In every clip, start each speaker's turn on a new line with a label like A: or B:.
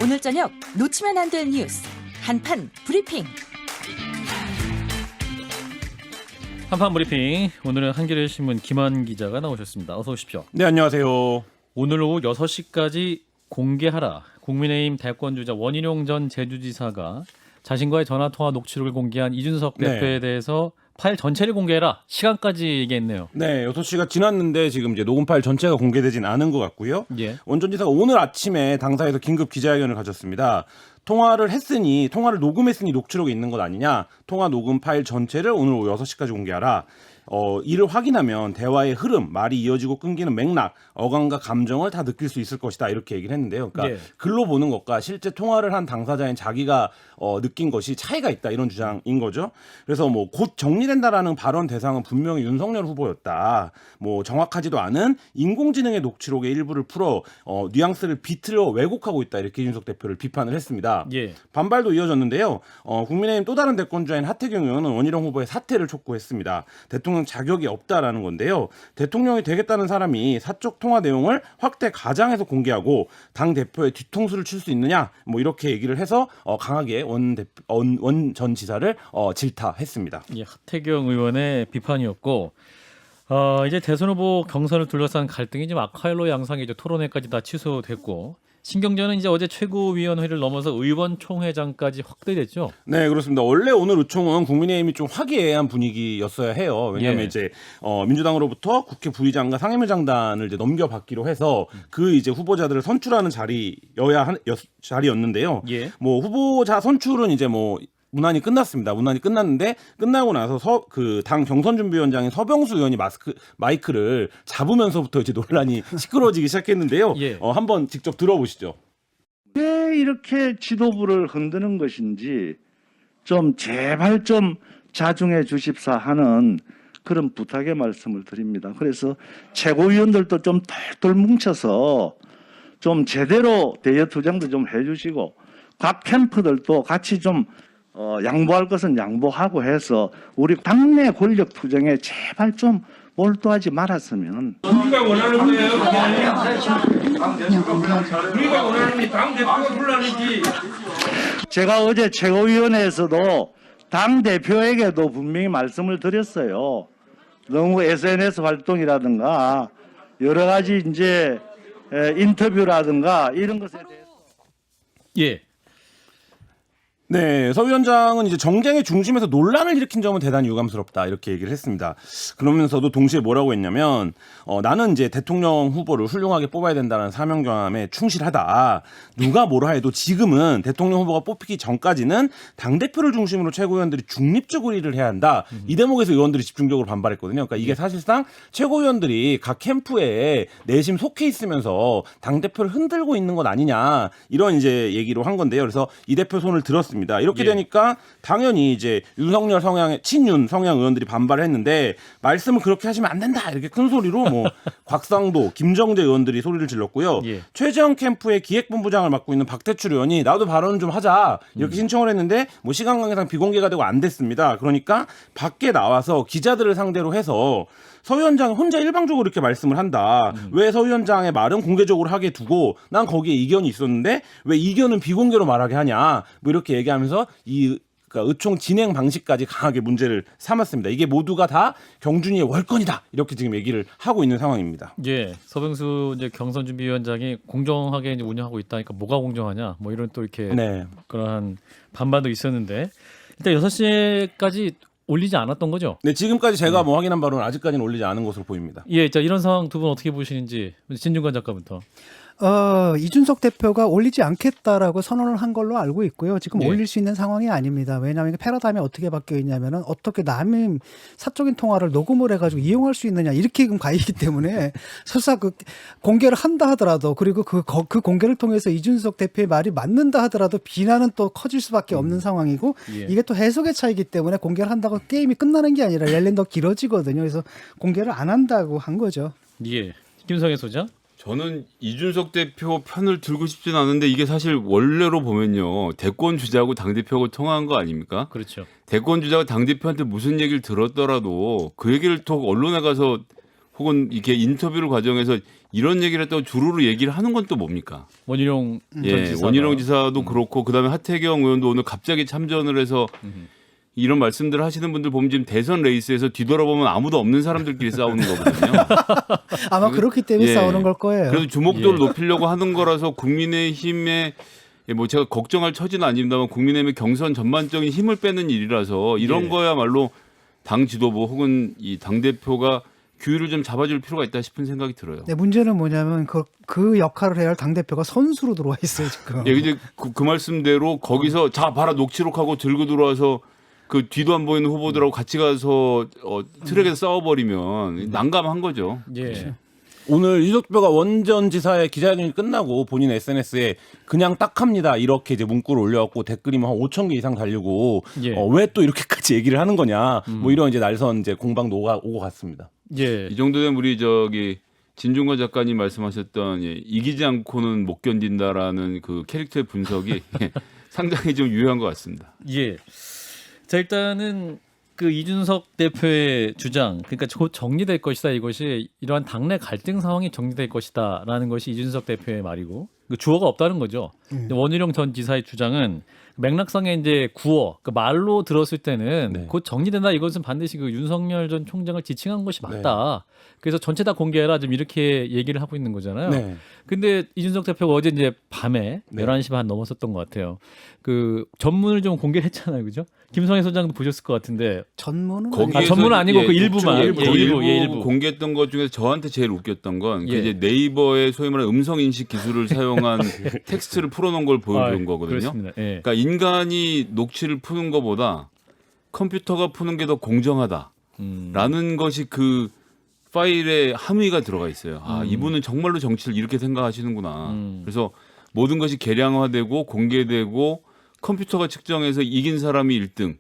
A: 오늘 저녁 놓치면 안 될 뉴스 한판 브리핑.
B: 한판 브리핑. 오늘은 한겨레신문 김한 기자가 나오셨습니다. 어서 오십시오.
C: 네, 안녕하세요.
B: 오늘 오후 6시까지 공개하라. 국민의힘 대권주자 원희룡 전 제주지사가 자신과의 전화통화 녹취록을 공개한 이준석 대표에 대해서 파일 전체를 공개해라. 시간까지 얘기했네요.
C: 네, 6시가 지났는데 지금 이제 녹음 파일 전체가 공개되진 않은 것 같고요.
B: 예.
C: 원 전 지사가 오늘 아침에 당사에서 긴급 기자회견을 가졌습니다. 통화를 녹음했으니 녹취록이 있는 것 아니냐. 통화 녹음 파일 전체를 오늘 오후 6시까지 공개하라. 이를 확인하면 대화의 흐름, 말이 이어지고 끊기는 맥락, 어감과 감정을 다 느낄 수 있을 것이다. 이렇게 얘기를 했는데요. 그러니까 글로 보는 것과 실제 통화를 한 당사자인 자기가 느낀 것이 차이가 있다. 이런 주장인 거죠. 그래서 뭐 곧 정리된다라는 발언 대상은 분명히 윤석열 후보였다. 뭐 정확하지도 않은 인공지능의 녹취록의 일부를 풀어 뉘앙스를 비틀어 왜곡하고 있다. 이렇게 이준석 대표를 비판을 했습니다.
B: 예.
C: 반발도 이어졌는데요. 국민의힘 또 다른 대권주자인 하태경 의원은 원희룡 후보의 사퇴를 촉구했습니다. 대통령 자격이 없다라는 건데요. 대통령이 되겠다는 사람이 사적 통화 내용을 확대 가장해서 공개하고 당 대표의 뒤통수를 칠 수 있느냐, 뭐 이렇게 얘기를 해서 강하게 원 전 지사를 질타했습니다.
B: 예, 하태경 의원의 비판이었고, 이제 대선 후보 경선을 둘러싼 갈등이 좀 악화열로 양상이 이제 토론회까지 다 취소됐고. 신경전은 이제 어제 최고위원회를 넘어서 의원총회장까지 확대됐죠.
C: 네, 그렇습니다. 원래 오늘 의총은 국민의힘이 좀 화기애애한 분위기였어야 해요. 왜냐하면 이제 민주당으로부터 국회 부의장과 상임위장단을 이제 넘겨받기로 해서 그 이제 후보자들을 선출하는 자리였는데요.
B: 예.
C: 뭐 후보자 선출은 이제 뭐 무난히 끝났습니다. 무난히 끝났는데 끝나고 나서 그 당 경선준비위원장인 서병수 의원이 마이크를 잡으면서부터 이제 논란이 시끄러워지기 시작했는데요.
B: 예.
C: 한번 직접 들어보시죠.
D: 왜 이렇게 지도부를 흔드는 것인지 좀 제발 좀 자중해 주십사 하는 그런 부탁의 말씀을 드립니다. 그래서 최고위원들도 좀 똘똘 뭉쳐서 좀 제대로 대여 투쟁도 좀 해주시고 각 캠프들도 같이 좀 양보할 것은 양보하고 해서 우리 당내 권력 투쟁에 제발 좀 몰두하지 말았으면.
E: 우리가 원하는 거예요. 우리가 원하는 게 당 대표가 불러는지.
D: 제가 어제 최고위원회에서도 당 대표에게도 분명히 말씀을 드렸어요. 너무 SNS 활동이라든가 여러 가지 이제 인터뷰라든가 이런 것에 대해서.
B: 예.
C: 네, 서 위원장은 이제 정쟁의 중심에서 논란을 일으킨 점은 대단히 유감스럽다 이렇게 얘기를 했습니다. 그러면서도 동시에 뭐라고 했냐면 나는 이제 대통령 후보를 훌륭하게 뽑아야 된다는 사명감에 충실하다. 누가 뭐라 해도 지금은 대통령 후보가 뽑히기 전까지는 당대표를 중심으로 최고위원들이 중립적으로 일을 해야 한다. 이 대목에서 의원들이 집중적으로 반발했거든요. 그러니까 이게 사실상 최고위원들이 각 캠프에 내심 속해 있으면서 당대표를 흔들고 있는 것 아니냐 이런 이제 얘기로 한 건데요. 그래서 이 대표 손을 들었습니다. 이렇게 되니까 당연히 이제 윤석열 성향의 친윤 성향 의원들이 반발을 했는데 말씀을 그렇게 하시면 안 된다 이렇게 큰 소리로 뭐 곽상도, 김정재 의원들이 소리를 질렀고요.
B: 예.
C: 최재형 캠프의 기획본부장을 맡고 있는 박태출 의원이 나도 발언 좀 하자 이렇게 신청을 했는데 뭐 시간 관계상 비공개가 되고 안 됐습니다. 그러니까 밖에 나와서 기자들을 상대로 해서 서 위원장이 혼자 일방적으로 이렇게 말씀을 한다. 왜 서 위원장의 말은 공개적으로 하게 두고 난 거기에 이견이 있었는데 왜 이견은 비공개로 말하게 하냐. 뭐 이렇게 얘기하면서 그러니까 의총 진행 방식까지 강하게 문제를 삼았습니다. 이게 모두가 다 경준이의 월권이다. 이렇게 지금 얘기를 하고 있는 상황입니다.
B: 예. 서병수 이제 경선준비위원장이 공정하게 이제 운영하고 있다니까 뭐가 공정하냐. 뭐 이런 또 이렇게 그러한 반발도 있었는데 일단 6시까지 올리지 않았던 거죠?
C: 네, 지금까지 제가 뭐 확인한 바로는 아직까지는 올리지 않은 것으로 보입니다.
B: 예, 자 이런 상황 두 분 어떻게 보시는지 진중관 작가부터.
F: 이준석 대표가 올리지 않겠다라고 선언을 한 걸로 알고 있고요. 지금
B: 네.
F: 올릴 수 있는 상황이 아닙니다. 왜냐하면 패러다임이 어떻게 바뀌어 있냐면은 어떻게 남의 사적인 통화를 녹음을 해가지고 이용할 수 있느냐 이렇게 가 있기 때문에 설사 그 공개를 한다 하더라도 그리고 그 공개를 통해서 이준석 대표의 말이 맞는다 하더라도 비난은 또 커질 수밖에 없는 상황이고 이게 또 해석의 차이기 때문에 공개를 한다고 게임이 끝나는 게 아니라 랠리는 더 길어지거든요. 그래서 공개를 안 한다고 한 거죠.
B: 예, 김성애 소장.
G: 저는 이준석 대표 편을 들고 싶진 않은데 이게 사실 원래로 보면요. 대권 주자하고 당대표하고 통화한 거 아닙니까?
B: 그렇죠.
G: 대권 주자가 당대표한테 무슨 얘기를 들었더라도 그 얘기를 또 언론에 가서 혹은 이렇게 인터뷰를 과정에서 이런 얘기를 했다고 주루루 얘기를 하는 건 또 뭡니까?
B: 원희룡 전
G: 예,
B: 지사가.
G: 원희룡 지사도 그렇고 그다음에 하태경 의원도 오늘 갑자기 참전을 해서 이런 말씀들을 하시는 분들 보면 지금 대선 레이스에서 뒤돌아보면 아무도 없는 사람들끼리 싸우는 거거든요.
F: 아마 그렇기 때문에
G: 예.
F: 싸우는 걸 거예요.
G: 그래서 주목도를
B: 예.
G: 높이려고 하는 거라서 국민의힘의 뭐 제가 걱정할 처지는 아닙니다만 국민의힘의 경선 전반적인 힘을 빼는 일이라서 이런
B: 예.
G: 거야말로 당 지도부 혹은 이 당 대표가 규율을 좀 잡아줄 필요가 있다 싶은 생각이 들어요.
F: 네, 문제는 뭐냐면 그 역할을 해야 할 당대표가 선수로 들어와 있어요, 지금.
G: 예, 이제 그 말씀대로 거기서 자 봐라 녹취록하고 들고 들어와서 그 뒤도 안 보이는 후보들하고 같이 가서 트랙에서 싸워버리면 난감한 거죠.
B: 예.
C: 오늘 이준석 대표가 원전 지사의 기자회견이 끝나고 본인 SNS에 그냥 딱 합니다 이렇게 이제 문구를 올려갖고 댓글이 뭐 한 5천 개 이상 달리고
B: 예.
C: 왜 또 이렇게까지 얘기를 하는 거냐 뭐 이런 이제 날선 이제 공방도 오고 갔습니다.
B: 예.
G: 이 정도 되면 우리 진중권 작가님 말씀하셨던 이기지 않고는 못 견딘다라는 그 캐릭터의 분석이 상당히 좀 유효한 것 같습니다.
B: 예. 자, 일단은 그 이준석 대표의 주장, 그러니까 곧 정리될 것이다, 이것이 이러한 당내 갈등 상황이 정리될 것이다라는 것이 이준석 대표의 말이고, 그 주어가 없다는 거죠. 근데 원희룡 전 지사의 주장은 맥락상에 이제 구어, 그 말로 들었을 때는
C: 네.
B: 곧 정리된다. 이것은 반드시 그 윤석열 전 총장을 지칭한 것이 맞다. 그래서 전체 다 공개해라. 좀 이렇게 얘기를 하고 있는 거잖아요.
C: 네.
B: 근데 이준석 대표가 어제 이제 밤에
C: 네.
B: 11시 반 넘었었던 것 같아요. 그 전문을 좀 공개를 했잖아요. 그죠? 김성애 소장도 보셨을 것 같은데.
F: 전문은
G: 거기에서
B: 전문은 아니고 그 일부만.
G: 일부,
B: 예, 일부.
G: 공개했던 것 중에서 저한테 제일 웃겼던 건
B: 예.
G: 이제 네이버의 소위 말하는 음성 인식 기술을 사용한 텍스트를 풀어놓은 걸 보여준 거거든요.
B: 그렇습니다. 예.
G: 그러니까 인간이 녹취를 푸는 것보다 컴퓨터가 푸는 게 더 공정하다라는 것이 그 파일에 함의가 들어가 있어요. 아, 이분은 정말로 정치를 이렇게 생각하시는구나. 그래서 모든 것이 계량화되고 공개되고 컴퓨터가 측정해서 이긴 사람이 1등.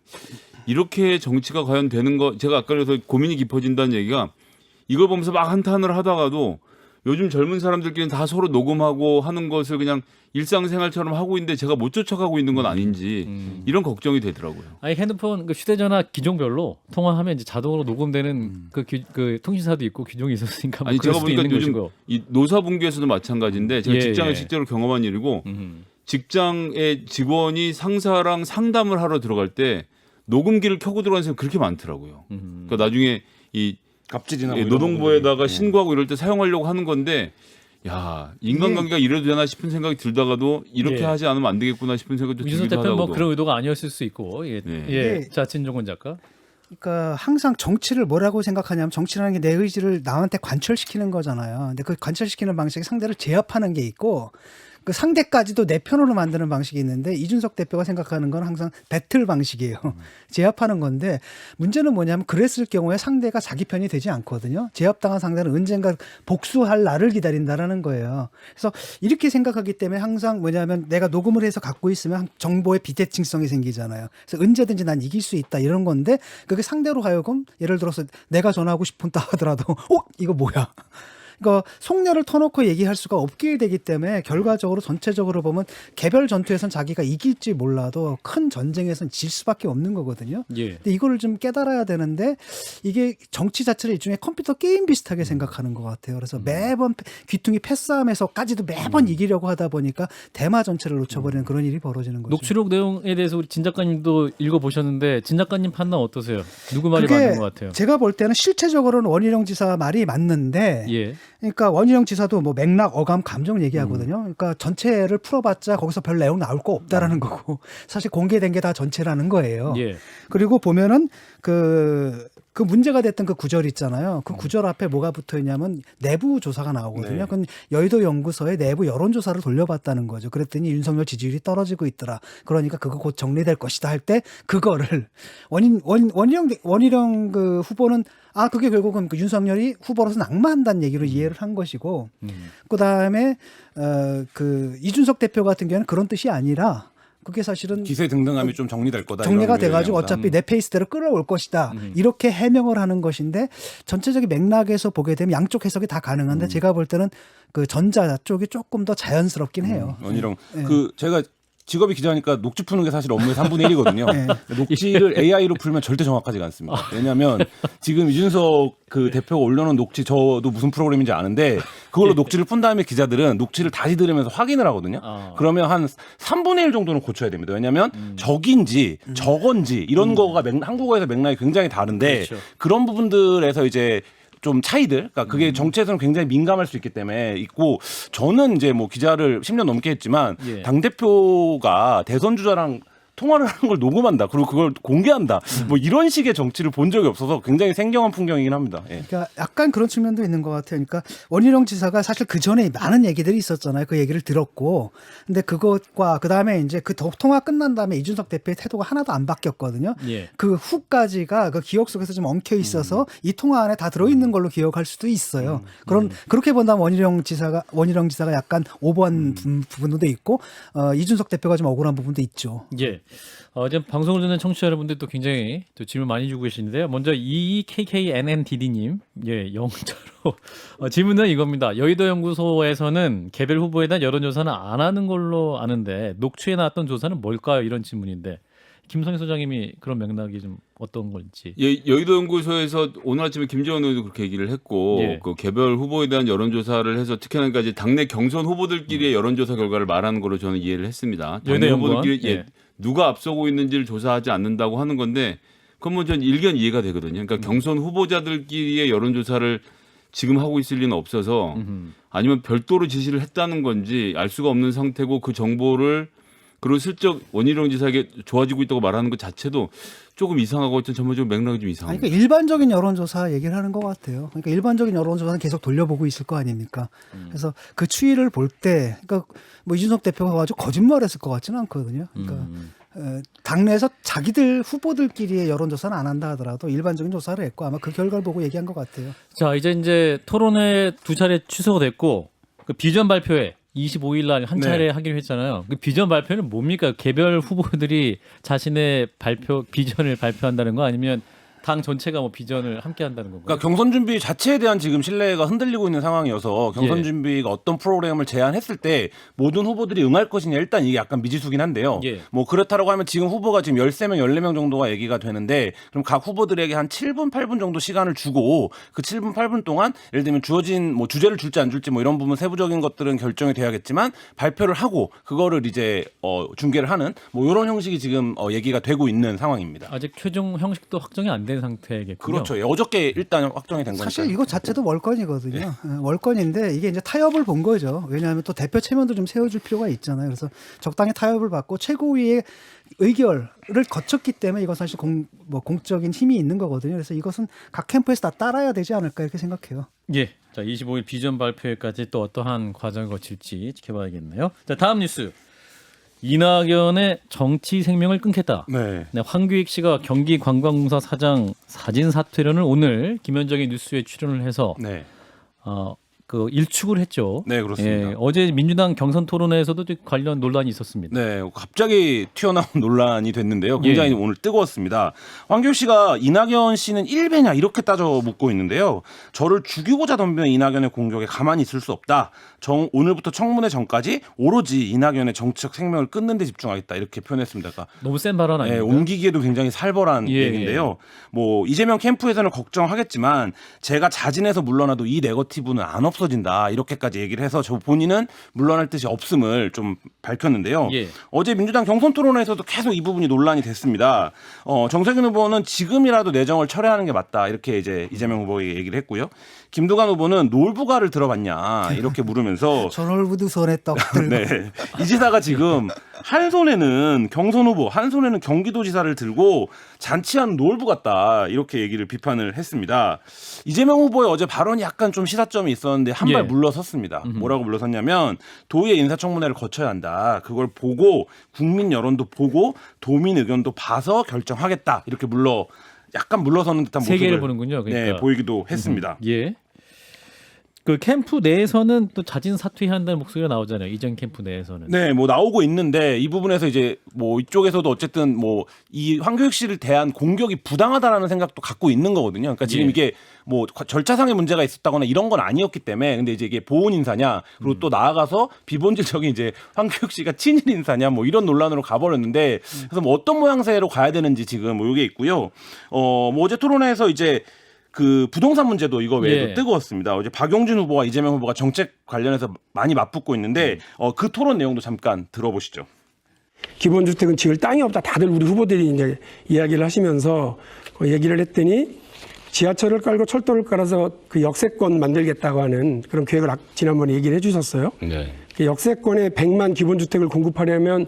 G: 이렇게 정치가 과연 되는 거, 제가 아까 그래서 고민이 깊어진다는 얘기가 이걸 보면서 막 한탄을 하다가도 요즘 젊은 사람들끼리는 다 서로 녹음하고 하는 것을 그냥 일상생활처럼 하고 있는데 제가 못 쫓아가고 있는 건 아닌지 이런 걱정이 되더라고요.
B: 아니 핸드폰 그 휴대전화 기종별로 통화하면 이제 자동으로 녹음되는 그 통신사도 있고 기종이 있었으니까 뭐
G: 아니
B: 그럴
G: 제가
B: 수도
G: 보니까
B: 있는
G: 요즘
B: 것이고요.
G: 이 노사분기에서도 마찬가지인데 제가
B: 예,
G: 직장을
B: 예.
G: 실제로 경험한 일이고 직장의 직원이 상사랑 상담을 하러 들어갈 때 녹음기를 켜고 들어가는 사람이 그렇게 많더라고요. 그러니까 나중에 이
C: 갑질이나 뭐
G: 예,
C: 이런
G: 노동부에다가
C: 부분들이.
G: 신고하고 이럴 때 사용하려고 하는 건데 야 인간관계가 이래도 되나 싶은 생각이 들다가도 이렇게
B: 예.
G: 하지 않으면 안 되겠구나 싶은 생각도
B: 이준석
G: 들기도
B: 대표는 뭐
G: 하고
B: 그런 의도가 아니었을 수 있고. 예.
G: 네.
B: 예.
F: 네.
B: 자, 진종원 작가.
F: 그러니까 항상 정치를 뭐라고 생각하냐면 정치라는 게 내 의지를 남한테 관철시키는 거잖아요. 근데 그 관철시키는 방식이 상대를 제압하는 게 있고 그 상대까지도 내 편으로 만드는 방식이 있는데 이준석 대표가 생각하는 건 항상 배틀 방식이에요. 제압하는 건데 문제는 뭐냐면 그랬을 경우에 상대가 자기 편이 되지 않거든요. 제압당한 상대는 언젠가 복수할 날을 기다린다라는 거예요. 그래서 이렇게 생각하기 때문에 항상 뭐냐면 내가 녹음을 해서 갖고 있으면 정보의 비대칭성이 생기잖아요. 그래서 언제든지 난 이길 수 있다 이런 건데 그게 상대로 하여금 예를 들어서 내가 전화하고 싶다 하더라도 이거 뭐야? 그러니까 속내를 터놓고 얘기할 수가 없게 되기 때문에 결과적으로 전체적으로 보면 개별 전투에선 자기가 이길지 몰라도 큰 전쟁에선 질 수밖에 없는 거거든요.
B: 예.
F: 근데 이거를 좀 깨달아야 되는데 이게 정치 자체를 일종의 컴퓨터 게임 비슷하게 생각하는 것 같아요. 그래서 매번 귀퉁이 패싸움에서까지도 매번 이기려고 하다 보니까 대마 전체를 놓쳐버리는 그런 일이 벌어지는 거죠.
B: 녹취록 내용에 대해서 우리 진 작가님도 읽어보셨는데 진 작가님 판단 어떠세요? 누구 말이 맞는 것 같아요?
F: 제가 볼 때는 실체적으로는 원희룡 지사 말이 맞는데
B: 예.
F: 그러니까 원희룡 지사도 뭐 맥락, 어감, 감정 얘기하거든요. 그러니까 전체를 풀어봤자 거기서 별 내용 나올 거 없다라는 거고 사실 공개된 게 다 전체라는 거예요.
B: 예.
F: 그리고 보면은 그 문제가 됐던 그 구절 있잖아요. 그 구절 앞에 뭐가 붙어 있냐면 내부 조사가 나오거든요.
C: 네.
F: 그건 여의도 연구소에 내부 여론조사를 돌려봤다는 거죠. 그랬더니 윤석열 지지율이 떨어지고 있더라. 그러니까 그거 곧 정리될 것이다 할 때 그거를 원희룡 그 후보는 그게 결국은 그 윤석열이 후보로서 낙마한다는 얘기로 이해를 한 것이고 그 다음에 그 이준석 대표 같은 경우는 그런 뜻이 아니라 그게 사실은
C: 기세 등등함이 좀 정리될 거다.
F: 정리가
C: 이런
F: 돼가지고
C: 의미입니다.
F: 어차피 내 페이스대로 끌어올 것이다. 이렇게 해명을 하는 것인데 전체적인 맥락에서 보게 되면 양쪽 해석이 다 가능한데 제가 볼 때는 그 전자 쪽이 조금 더 자연스럽긴 해요.
C: 원희룡
F: 네.
C: 그 제가 직업이 기자니까 녹취 푸는 게 사실 업무의 3분의 1이거든요.
F: 네.
C: 녹취를 AI로 풀면 절대 정확하지가 않습니다. 왜냐하면 지금 이준석 그 대표가 올려놓은 녹취 저도 무슨 프로그램인지 아는데 그걸로 녹취를 푼 다음에 기자들은 녹취를 다시 들으면서 확인을 하거든요. 그러면 한 3분의 1 정도는 고쳐야 됩니다. 왜냐하면 적인지 저건지 이런 거가 한국어에서 맥락이 굉장히 다른데
B: 그렇죠.
C: 그런 부분들에서 이제 좀 차이들, 그러니까 그게 정치에서는 굉장히 민감할 수 있기 때문에 있고 저는 이제 뭐 기자를 10년 넘게 했지만
B: 예.
C: 당 대표가 대선 주자랑 통화를 하는 걸 녹음한다. 그리고 그걸 공개한다. 뭐 이런 식의 정치를 본 적이 없어서 굉장히 생경한 풍경이긴 합니다. 예.
F: 그러니까 약간 그런 측면도 있는 것 같아요. 그러니까 원희룡 지사가 사실 그 전에 많은 얘기들이 있었잖아요. 그 얘기를 들었고, 근데 그것과 그 다음에 이제 그 통화 끝난 다음에 이준석 대표의 태도가 하나도 안 바뀌었거든요.
B: 예.
F: 그 후까지가 그 기억 속에서 좀 엉켜 있어서 이 통화 안에 다 들어 있는 걸로 기억할 수도 있어요. 그렇게 본다면 원희룡 지사가 약간 오버한 부분도 있고, 이준석 대표가 좀 억울한 부분도 있죠.
B: 예. 지금 방송을 듣는 청취자 여러분들도 굉장히 또 질문 많이 주고 계시는데요. 먼저 EKKNNDD님, 예, 영자로 질문은 이겁니다. 여의도 연구소에서는 개별 후보에 대한 여론조사는 안 하는 걸로 아는데 녹취에 나왔던 조사는 뭘까요? 이런 질문인데 김성희 소장님이 그런 맥락이 좀 어떤 건지.
G: 여의도 연구소에서 오늘 아침에 김재원 의원도 그렇게 얘기를 했고
B: 예.
G: 그 개별 후보에 대한 여론조사를 해서 특히나 이제 당내 경선 후보들끼리의 여론조사 결과를 말하는 걸로 저는 이해를 했습니다. 당내
B: 연구원?
G: 후보들끼리
B: 예.
G: 누가 앞서고 있는지를 조사하지 않는다고 하는 건데 그건 뭐 전 일견 이해가 되거든요. 그러니까 경선 후보자들끼리의 여론조사를 지금 하고 있을 리는 없어서 아니면 별도로 지시를 했다는 건지 알 수가 없는 상태고 그 정보를 그리고 슬쩍 원희룡 지사에게 좋아지고 있다고 말하는 것 자체도 조금 이상하고 전반적으로 맥락이 좀 이상합니다.
F: 그러니까 일반적인 여론조사 얘기를 하는 것 같아요. 그러니까 일반적인 여론조사는 계속 돌려보고 있을 거 아닙니까? 그래서 그 추이를 볼 때, 그러니까 뭐 이준석 대표가 아주 거짓말했을 것 같지는 않거든요. 그러니까 당내에서 자기들 후보들끼리의 여론조사는 안 한다 하더라도 일반적인 조사를 했고 아마 그 결과를 보고 얘기한 것 같아요.
B: 자, 이제 토론회 2차례 취소가 됐고 그 비전 발표회 25일 날 한 차례
C: 네.
B: 하기로 했잖아요. 그 비전 발표는 뭡니까? 개별 후보들이 자신의 비전을 발표한다는 거 아니면 당 전체가 뭐 비전을 함께 한다는 건가요?
C: 그러니까 경선 준비 자체에 대한 지금 신뢰가 흔들리고 있는 상황이어서 경선
B: 예.
C: 준비가 어떤 프로그램을 제안했을 때 모든 후보들이 응할 것이냐 일단 이게 약간 미지수긴 한데요.
B: 예.
C: 뭐 그렇다고 하면 지금 후보가 지금 13명, 14명 정도가 얘기가 되는데 그럼 각 후보들에게 한 7분, 8분 정도 시간을 주고 그 7분, 8분 동안 예를 들면 주어진 뭐 주제를 줄지 안 줄지 뭐 이런 부분 세부적인 것들은 결정이 돼야겠지만 발표를 하고 그거를 이제 중계를 하는 뭐 이런 형식이 지금 얘기가 되고 있는 상황입니다.
B: 아직 최종 형식도 확정이 안 된 상태겠군요.
C: 그렇죠. 예, 어저께 일단 확정이 된 거니까.
F: 사실 이거 자체도 월권이거든요. 월권인데 이게 이제 타협을 본 거죠. 왜냐하면 또 대표 체면도 좀 세워줄 필요가 있잖아요. 그래서 적당히 타협을 받고 최고위의 의결을 거쳤기 때문에 이건 사실 공적인 힘이 있는 거거든요. 그래서 이것은 각 캠프에서 다 따라야 되지 않을까 이렇게 생각해요.
B: 예. 자, 25일 비전 발표회까지 또 어떠한 과정을 거칠지 지켜봐야겠네요. 자, 다음 뉴스. 이낙연의 정치 생명을 끊겠다.
C: 네.
B: 네, 황교익 씨가 경기관광공사 사장 사진 사퇴론을 오늘 김현정의 뉴스에 출연을 해서
C: 네.
B: 그 일축을 했죠.
C: 네, 그렇습니다.
B: 예, 어제 민주당 경선 토론회에서도 관련 논란이 있었습니다.
C: 네, 갑자기 튀어나온 논란이 됐는데요. 굉장히
B: 예.
C: 오늘 뜨거웠습니다. 황교익 씨가 이낙연 씨는 일배냐 이렇게 따져 묻고 있는데요. 저를 죽이고자 덤비는 이낙연의 공격에 가만히 있을 수 없다. 오늘부터 청문회 전까지 오로지 이낙연의 정치적 생명을 끊는 데 집중하겠다 이렇게 표현했습니다. 그러니까
B: 너무 센 발언
C: 네,
B: 아닙니까?
C: 옮기기에도 굉장히 살벌한
B: 예,
C: 얘기인데요. 뭐 이재명 캠프에서는 걱정하겠지만 제가 자진해서 물러나도 이 네거티브는 안 없어진다 이렇게까지 얘기를 해서 저 본인은 물러날 뜻이 없음을 좀 밝혔는데요.
B: 예.
C: 어제 민주당 경선 토론회에서도 계속 이 부분이 논란이 됐습니다. 정세균 후보는 지금이라도 내정을 철회하는 게 맞다 이렇게 이제 이재명 후보에게 얘기를 했고요. 김두관 후보는 놀부가를 들어봤냐 이렇게 물으면서
F: 전월부두 손에 떡 들고
C: 네. 이 지사가 지금 한 손에는 경선 후보, 한 손에는 경기도지사를 들고 잔치하는 놀부 같다 이렇게 얘기를 비판을 했습니다. 이재명 후보의 어제 발언이 약간 좀 시사점이 있었는데 한 발
B: 예.
C: 물러섰습니다. 뭐라고 물러섰냐면 도의회 인사청문회를 거쳐야 한다. 그걸 보고 국민 여론도 보고 도민 의견도 봐서 결정하겠다. 이렇게 약간 물러서는 듯한 모습을
B: 세계를 보는군요. 그러니까.
C: 네, 보이기도 했습니다.
B: 예. 그 캠프 내에서는 또 자진 사퇴해야 한다는 목소리가 나오잖아요. 이전 캠프 내에서는.
C: 네, 뭐 나오고 있는데 이 부분에서 이제 뭐 이쪽에서도 어쨌든 뭐 이 황교익 씨를 대한 공격이 부당하다라는 생각도 갖고 있는 거거든요. 그러니까 지금
B: 예.
C: 이게 뭐 절차상의 문제가 있었다거나 이런 건 아니었기 때문에 근데 이제 이게 보훈 인사냐 그리고 또 나아가서 비본질적인 이제 황교익 씨가 친일 인사냐 뭐 이런 논란으로 가버렸는데 그래서 뭐 어떤 모양새로 가야 되는지 지금 뭐 이게 있고요. 뭐 어제 토론회에서 이제 그 부동산 문제도 이거 외에도
B: 예.
C: 뜨거웠습니다. 어제 박용진 후보와 이재명 후보가 정책 관련해서 많이 맞붙고 있는데 그 토론 내용도 잠깐 들어보시죠.
H: 기본주택은 지을 땅이 없다. 다들 우리 후보들이 이제 이야기를 하시면서 얘기를 했더니 지하철을 깔고 철도를 깔아서 그 역세권 만들겠다고 하는 그런 계획을 지난번에 얘기를 해주셨어요.
I: 네.
H: 그 역세권에 100만 기본주택을 공급하려면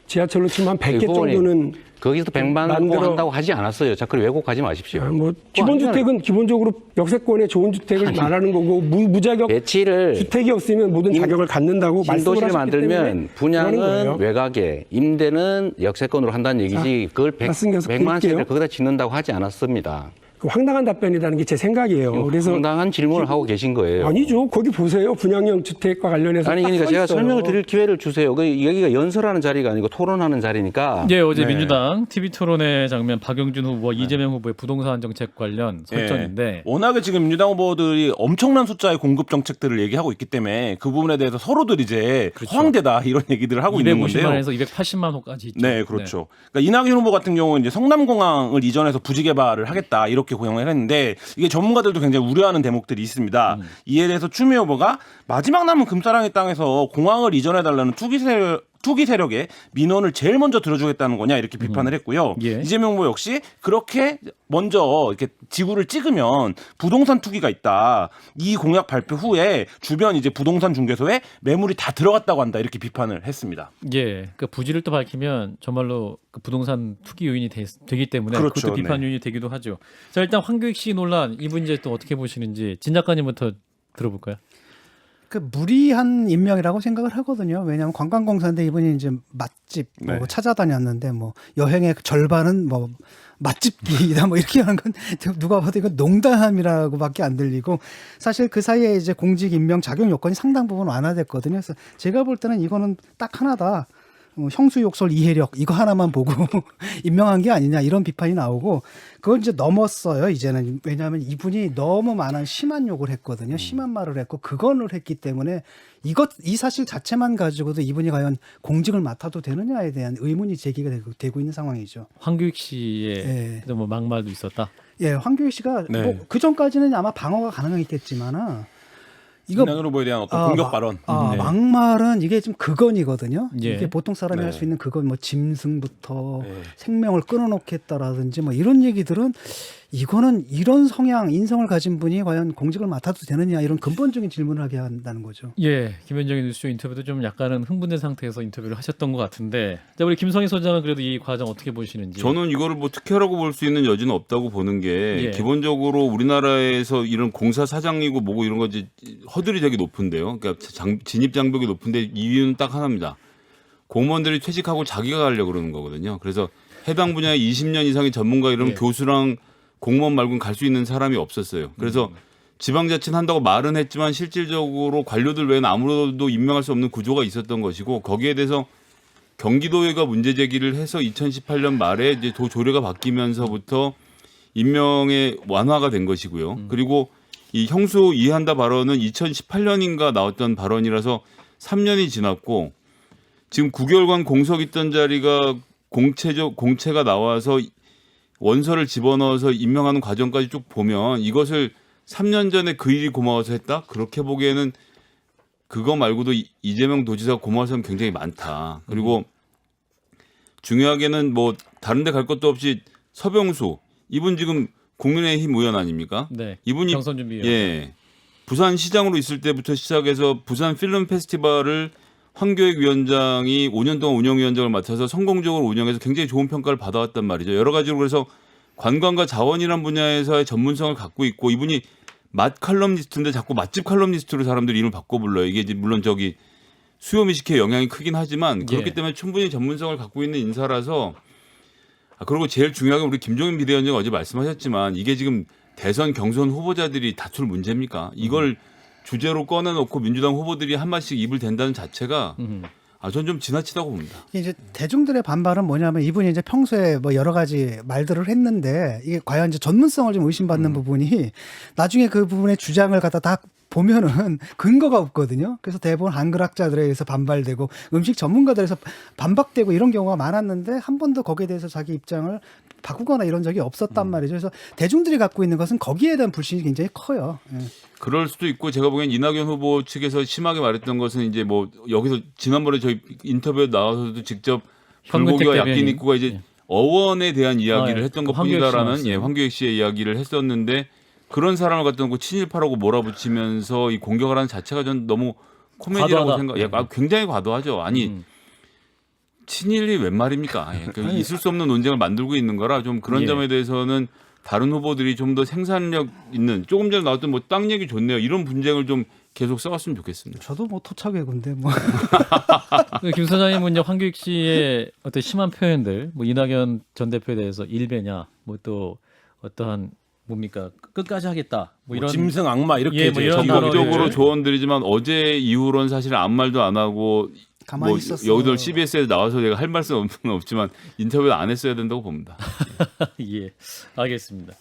H: 지하철로 치면 한 100개 정도는
I: 거기서 100만을 한다고 하지 않았어요. 자, 그걸 왜곡하지 마십시오.
H: 뭐 기본주택은 기본적으로 역세권에 좋은 주택을 말하는 거고 무자격
I: 배치를
H: 주택이 없으면 모든 자격을 갖는다고 말씀을
I: 신도시를
H: 하셨기
I: 만들면
H: 때문에 그러는 거예요.
I: 분양은 외곽에 임대는 역세권으로 한다는 얘기지 그걸 100만씩을 거기다 짓는다고 하지 않았습니다.
H: 그 황당한 답변이라는 게 제 생각이에요. 그래서
I: 상당한 질문을 하고 계신 거예요.
H: 아니죠. 거기 보세요. 분양형 주택과 관련해서
I: 아니
H: 딱
I: 그러니까
H: 써
I: 제가
H: 있어요.
I: 설명을 드릴 기회를 주세요. 여기가 연설하는 자리가 아니고 토론하는 자리니까.
B: 예, 어제
C: 네.
B: 민주당 TV 토론회 장면 박용준 후보와 이재명 후보의 부동산 정책 관련 설전인데
C: 예. 워낙에 지금 민주당 후보들이 엄청난 숫자의 공급 정책들을 얘기하고 있기 때문에 그 부분에 대해서 서로들 이제
B: 그렇죠.
C: 허황되다 이런 얘기들을 하고 있는 건데요.
B: 250만에서 280만 호까지 있죠.
C: 네, 그렇죠. 그러니까 이낙연 후보 같은 경우는 이제 성남공항을 이전해서 부지 개발을 하겠다 이렇게 공약을 했는데 이게 전문가들도 굉장히 우려하는 대목들이 있습니다. 이에 대해서 추미애 후보가 마지막 남은 금사랑의 땅에서 공항을 이전해달라는 투기 세력의 민원을 제일 먼저 들어주겠다는 거냐 이렇게 비판을 했고요.
B: 예.
C: 이재명 후보 역시 그렇게 먼저 이렇게 지구를 찍으면 부동산 투기가 있다. 이 공약 발표 후에 주변 이제 부동산 중개소에 매물이 다 들어갔다고 한다 이렇게 비판을 했습니다.
B: 예, 그 부지를 또 밝히면 정말로 그 부동산 투기 요인이 되기 때문에
C: 그렇죠,
B: 그것도 비판
C: 네.
B: 요인이 되기도 하죠. 자, 일단 황교익 씨 논란 이 문제 또 어떻게 보시는지 진 작가님부터 들어볼까요?
F: 그 무리한 임명이라고 생각을 하거든요. 왜냐하면 관광공사인데 이분이 이제 맛집 뭐
C: 네.
F: 찾아다녔는데 뭐 여행의 절반은 뭐 맛집기이다 뭐 이렇게 하는 건 누가 봐도 이건 농담이라고밖에 안 들리고 사실 그 사이에 이제 공직 임명 자격 요건이 상당 부분 완화됐거든요. 그래서 제가 볼 때는 이거는 딱 하나다. 형수욕설 이해력 이거 하나만 보고 임명한 게 아니냐 이런 비판이 나오고 그걸 이제 넘었어요. 이제는 왜냐하면 이분이 너무 많은 심한 욕을 했거든요. 심한 말을 했고 그건을 했기 때문에 이 사실 자체만 가지고도 이분이 과연 공직을 맡아도 되느냐에 대한 의문이 제기가 되고 있는 상황이죠.
B: 황교익 씨의
F: 예.
B: 뭐 막말도 있었다.
F: 예, 황교익 씨가
C: 네.
F: 뭐 그 전까지는 아마 방어가 가능했겠지만은 이거
C: 이낙연 후보에 대한 어떤 공격 발언. 네.
F: 막말은 이게 좀 극언이거든요.
B: 예.
F: 이게 보통 사람이
C: 네.
F: 할 수 있는 극언, 뭐 짐승부터
C: 네.
F: 생명을 끊어놓겠다라든지 뭐 이런 얘기들은 이거는 이런 성향, 인성을 가진 분이 과연 공직을 맡아도 되느냐 이런 근본적인 질문을 하게 한다는 거죠.
B: 예, 김현정의 뉴스쇼 인터뷰도 좀 약간은 흥분된 상태에서 인터뷰를 하셨던 것 같은데, 자, 우리 김성희 소장은 그래도 이 과정 어떻게 보시는지?
G: 저는 이거를 뭐 특혜라고 볼 수 있는 여지는 없다고 보는 게
B: 예.
G: 기본적으로 우리나라에서 이런 공사 사장이고 뭐고 이런 거지 허들이 되게 높은데요. 그러니까 진입 장벽이 높은데 이유는 딱 하나입니다. 공무원들이 퇴직하고 자기가 가려고 그러는 거거든요. 그래서 해당 분야에 20년 이상의 전문가 이런
B: 예.
G: 교수랑 공무원 말고는 갈 수 있는 사람이 없었어요. 그래서 지방자치는 한다고 말은 했지만 실질적으로 관료들 외에는 아무도 임명할 수 없는 구조가 있었던 것이고 거기에 대해서 경기도회가 문제 제기를 해서 2018년 말에 이제 도 조례가 바뀌면서부터 임명의 완화가 된 것이고요. 그리고 이 형수 이해한다 발언은 2018년인가 나왔던 발언이라서 3년이 지났고 지금 9개월간 공석 있던 자리가 공채가 나와서 원서를 집어넣어서 임명하는 과정까지 쭉 보면 이것을 3년 전에 그 일이 고마워서 했다? 그렇게 보기에는 그거 말고도 이재명 도지사가 고마워서는 굉장히 많다. 그리고 중요하게는 뭐 다른 데 갈 것도 없이 서병수 이분 지금 국민의힘 의원 아닙니까?
B: 네,
G: 이분이
B: 경선 준비위원.
G: 예, 부산 시장으로 있을 때부터 시작해서 부산 필름 페스티벌을 황교익 위원장이 5년 동안 운영위원장을 맡아서 성공적으로 운영해서 굉장히 좋은 평가를 받아왔단 말이죠. 여러 가지로 그래서 관광과 자원이란 분야에서의 전문성을 갖고 있고 이분이 맛 칼럼니스트인데 자꾸 맛집 칼럼니스트로 사람들이 이름을 바꿔 불러요. 이게 이제 물론 저기 수요 미식회에 영향이 크긴 하지만 그렇기
B: 예.
G: 때문에 충분히 전문성을 갖고 있는 인사라서 그리고 제일 중요한 건 우리 김종인 비대위원장 어제 말씀하셨지만 이게 지금 대선 경선 후보자들이 다툴 문제입니까? 이걸 주제로 꺼내놓고 민주당 후보들이 한 마디씩 입을 댄다는 자체가 전 좀 지나치다고 봅니다.
F: 이제 대중들의 반발은 뭐냐면 이분이 이제 평소에 뭐 여러 가지 말들을 했는데 이게 과연 이제 전문성을 좀 의심받는 부분이 나중에 그 부분의 주장을 갖다 다 보면은 근거가 없거든요. 그래서 대부분 한글학자들에 의해서 반발되고 음식 전문가들에서 반박되고 이런 경우가 많았는데 한 번도 거기에 대해서 자기 입장을 바꾸거나 이런 적이 없었단 말이죠. 그래서 대중들이 갖고 있는 것은 거기에 대한 불신이 굉장히 커요. 예.
G: 그럴 수도 있고 제가 보기엔 이낙연 후보 측에서 심하게 말했던 것은 이제 뭐 여기서 지난번에 저희 인터뷰에 나와서도 직접 불고기와 야끼니쿠가 이제 어원에 대한 이야기를 했던 것뿐이다라는 황교익 씨의 이야기를 했었는데 그런 사람을 갖다 놓고 친일파라고 몰아붙이면서 이 공격을 하는 자체가 전 너무 코미디라고 굉장히 과도하죠. 아니 친일이 웬 말입니까? 그러니까 있을 수 없는 논쟁을 만들고 있는 거라 좀 그런 점에 대해서는 다른 후보들이 좀 더 생산력 있는 조금 전에 나왔던 뭐 땅 얘기 좋네요. 이런 분쟁을 좀 계속 써왔으면 좋겠습니다.
F: 저도 뭐 토착외군데 뭐.
B: 김 소장님은 황교익 씨의 어떤 심한 표현들, 뭐 이낙연 전 대표에 대해서 일배냐, 뭐 또 어떠한 뭡니까 끝까지 하겠다, 뭐 이런
C: 짐승 악마 이렇게
B: 뭐 이런
G: 적극적으로 조언드리지만 어제 이후로는 사실 아무 말도 안 하고
F: 가만히 있었어.
G: 여기도 CBS에 나와서 내가 할 말씀은 없지만 인터뷰를 안 했어야 된다고 봅니다.
B: 예, 알겠습니다.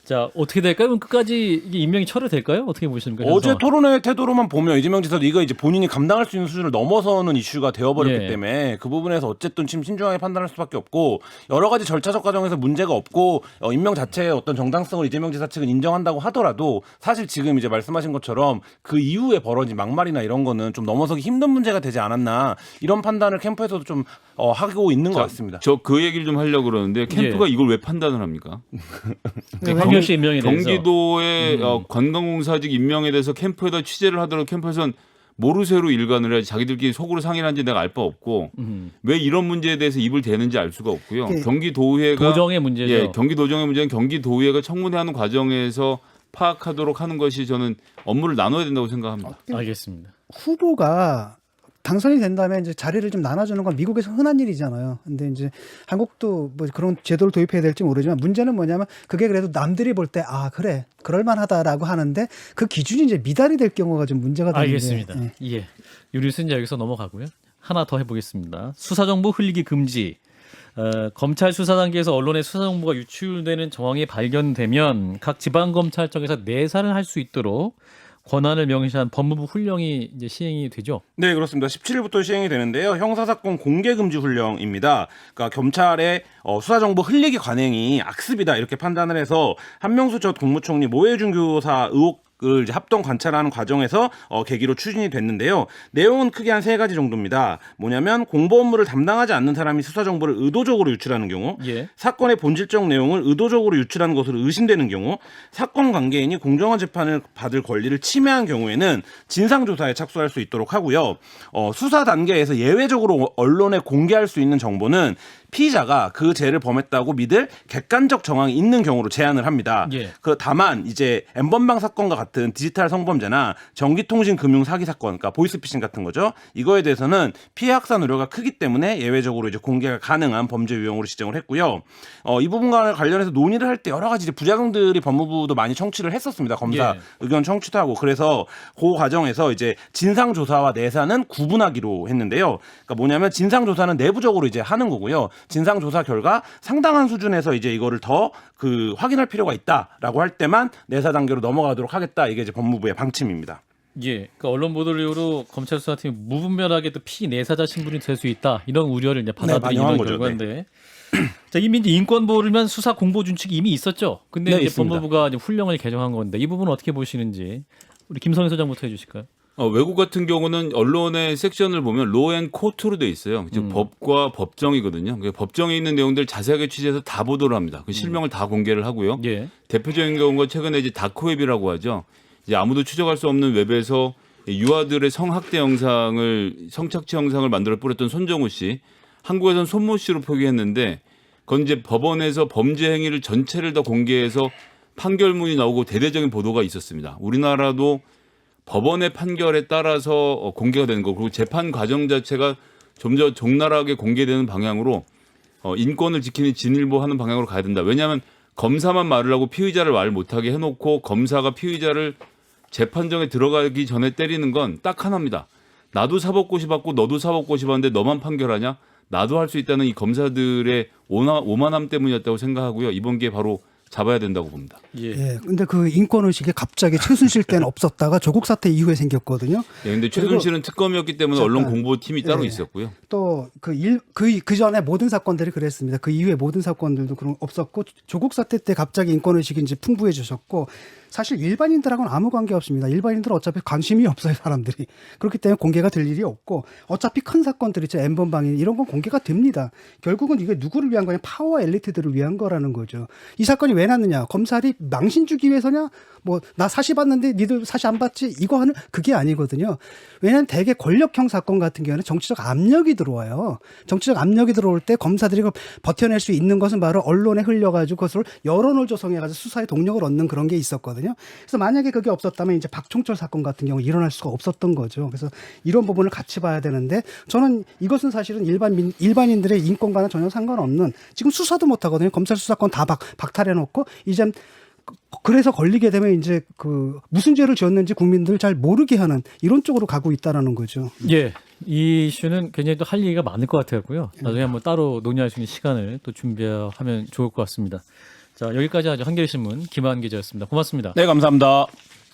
B: 자, 어떻게 될까요? 그럼 끝까지 이게 임명이 철회될까요? 어떻게 보십니까?
C: 어제 토론회 태도로만 보면 이재명 지사도 이거 이제 본인이 감당할 수 있는 수준을 넘어서는 이슈가 되어버렸기 때문에 그 부분에서 어쨌든 신중하게 판단할 수밖에 없고 여러 가지 절차적 과정에서 문제가 없고 임명 자체의 어떤 정당성을 이재명 지사 측은 인정한다고 하더라도 사실 지금 이제 말씀하신 것처럼 그 이후에 벌어진 막말이나 이런 거는 좀 넘어서기 힘든 문제가 되지 않았나 이런 판단을 캠프에서도 좀 하고 있는 것 같습니다.
G: 저 그 얘기를 좀 하려고 그러는데 캠프가 이걸 왜 판단을 합니까? 경기도의 관광공사직 임명에 대해서 캠프에다 취재를 하더라도 캠프에서는 모르쇠로 일관을 해야지 자기들끼리 속으로 상의를 한지 내가 알 바 없고 왜 이런 문제에 대해서 입을 대는지 알 수가 없고요. 경기도의회가
B: 도정의 문제죠.
G: 경기도정의 문제는 경기도의회가 청문회하는 과정에서 파악하도록 하는 것이 저는 업무를 나눠야 된다고 생각합니다.
B: 알겠습니다.
F: 후보가 당선이 된다면 이제 자리를 좀 나눠주는 건 미국에서 흔한 일이잖아요. 근데 이제 한국도 뭐 그런 제도를 도입해야 될지 모르지만 문제는 뭐냐면 그게 그래도 남들이 볼 때 그래 그럴만하다라고 하는데 그 기준이 이제 미달이 될 경우가 좀 문제가 되는데.
B: 알겠습니다. 예, 유리순 여기서 넘어가고요. 하나 더 해보겠습니다. 수사정보 흘리기 금지. 검찰 수사 단계에서 언론의 수사 정보가 유출되는 정황이 발견되면 각 지방검찰청에서 내사를 할 수 있도록 권한을 명시한 법무부 훈령이 이제 시행이 되죠.
C: 네, 그렇습니다. 17일부터 시행이 되는데요. 형사사건 공개금지 훈령입니다. 그러니까 경찰의 수사정보 흘리기 관행이 악습이다 이렇게 판단을 해서 한명수 전 국무총리 모해준 교사 의혹 을 이제 합동 관찰하는 과정에서 계기로 추진이 됐는데요. 내용은 크게 한 3가지 정도입니다. 뭐냐면 공보 업무를 담당하지 않는 사람이 수사 정보를 의도적으로 유출하는 경우, 사건의 본질적 내용을 의도적으로 유출하는 것으로 의심되는 경우, 사건 관계인이 공정한 재판을 받을 권리를 침해한 경우에는 진상조사에 착수할 수 있도록 하고요. 수사 단계에서 예외적으로 언론에 공개할 수 있는 정보는 피의자가 그 죄를 범했다고 믿을 객관적 정황이 있는 경우로 제한을 합니다. 다만 이제 N번방 사건과 같은 디지털 성범죄나 전기통신 금융 사기 사건, 그러니까 보이스피싱 같은 거죠. 이거에 대해서는 피해 확산 우려가 크기 때문에 예외적으로 이제 공개가 가능한 범죄 유형으로 지정을 했고요. 이 부분과 관련해서 논의를 할 때 여러 가지 이제 부작용들이 법무부도 많이 청취를 했었습니다. 검사 의견 청취도 하고 그래서 그 과정에서 이제 진상 조사와 내사는 구분하기로 했는데요. 그러니까 뭐냐면 진상 조사는 내부적으로 이제 하는 거고요. 진상 조사 결과 상당한 수준에서 이제 이거를 더 확인할 필요가 있다라고 할 때만 내사 단계로 넘어가도록 하겠다. 이게 이제 법무부의 방침입니다.
B: 예, 그러니까 언론 보도를 이유로 검찰 수사팀이 무분별하게 또 피내사자 신분이 될 수 있다 이런 우려를 이제 받아들이는 결과인데, 자, 이미 이제 인권 보호를 위한 수사 공보 준칙이 이미 있었죠. 근데 이제
C: 있습니다.
B: 법무부가 이제 훈령을 개정한 건데 이 부분은 어떻게 보시는지 우리 김성희 소장부터 해주실까요?
G: 외국 같은 경우는 언론의 섹션을 보면 로앤 코트로 돼 있어요. 즉 법과 법정이거든요. 법정에 있는 내용들 자세하게 취재해서 다 보도를 합니다. 그 실명을 다 공개를 하고요. 대표적인 경우가 최근에 이제 다크웹이라고 하죠. 이제 아무도 추적할 수 없는 웹에서 유아들의 성학대 영상을 성착취 영상을 만들어 뿌렸던 손정우 씨, 한국에서는 손모 씨로 표기했는데 그건 이제 법원에서 범죄 행위를 전체를 다 공개해서 판결문이 나오고 대대적인 보도가 있었습니다. 우리나라도 법원의 판결에 따라서 공개가 되는 거, 그리고 재판 과정 자체가 좀 더 적나라하게 공개되는 방향으로 인권을 지키는 진일보하는 방향으로 가야 된다. 왜냐하면 검사만 말을 하고 피의자를 말 못하게 해놓고 검사가 피의자를 재판정에 들어가기 전에 때리는 건 딱 하나입니다. 나도 사법고시 받고 너도 사법고시 받는데 너만 판결하냐? 나도 할 수 있다는 이 검사들의 오만함 때문이었다고 생각하고요. 이번 기회에 바로 잡아야 된다고 봅니다.
F: 예. 근데 그 인권의식이 갑자기 최순실 때는 없었다가 조국 사태 이후에 생겼거든요.
G: 예, 근데 최순실은 특검이었기 때문에 언론 공보팀이 따로 있었고요.
F: 또 그 전에 모든 사건들이 그랬습니다. 그 이후에 모든 사건들도 그런 없었고 조국 사태 때 갑자기 인권의식이 이제 풍부해지셨고 사실 일반인들하고는 아무 관계 없습니다. 일반인들은 어차피 관심이 없어요, 사람들이. 그렇기 때문에 공개가 될 일이 없고 어차피 큰 사건들 있죠. N번방인 이런 건 공개가 됩니다. 결국은 이게 누구를 위한 거냐? 파워 엘리트들을 위한 거라는 거죠. 이 사건이 왜 났느냐? 검사리 망신 주기 위해서냐? 뭐 나 사시 봤는데 니들 사시 안 봤지? 이거 하는 그게 아니거든요. 왜냐하면 대개 권력형 사건 같은 경우는 정치적 압력이 들어와요. 정치적 압력이 들어올 때 검사들이 버텨낼 수 있는 것은 바로 언론에 흘려가지고 그것을 여론을 조성해가지고 수사에 동력을 얻는 그런 게 있었거든요. 그래서 만약에 그게 없었다면 이제 박종철 사건 같은 경우 일어날 수가 없었던 거죠. 그래서 이런 부분을 같이 봐야 되는데 저는 이것은 사실은 일반인들의 인권과는 전혀 상관없는 지금 수사도 못 하거든요. 검찰 수사권 다 박탈해 놓고 이제 그래서 걸리게 되면 이제 그 무슨 죄를 지었는지 국민들 잘 모르게 하는 이런 쪽으로 가고 있다라는 거죠.
B: 예. 이 이슈는 굉장히 또 할 얘기가 많을 것 같아요. 나중에 한번 따로 논의할 수 있는 시간을 또 준비하면 좋을 것 같습니다. 자, 여기까지 하죠. 한겨레신문 김한 기자였습니다. 고맙습니다.
C: 네, 감사합니다.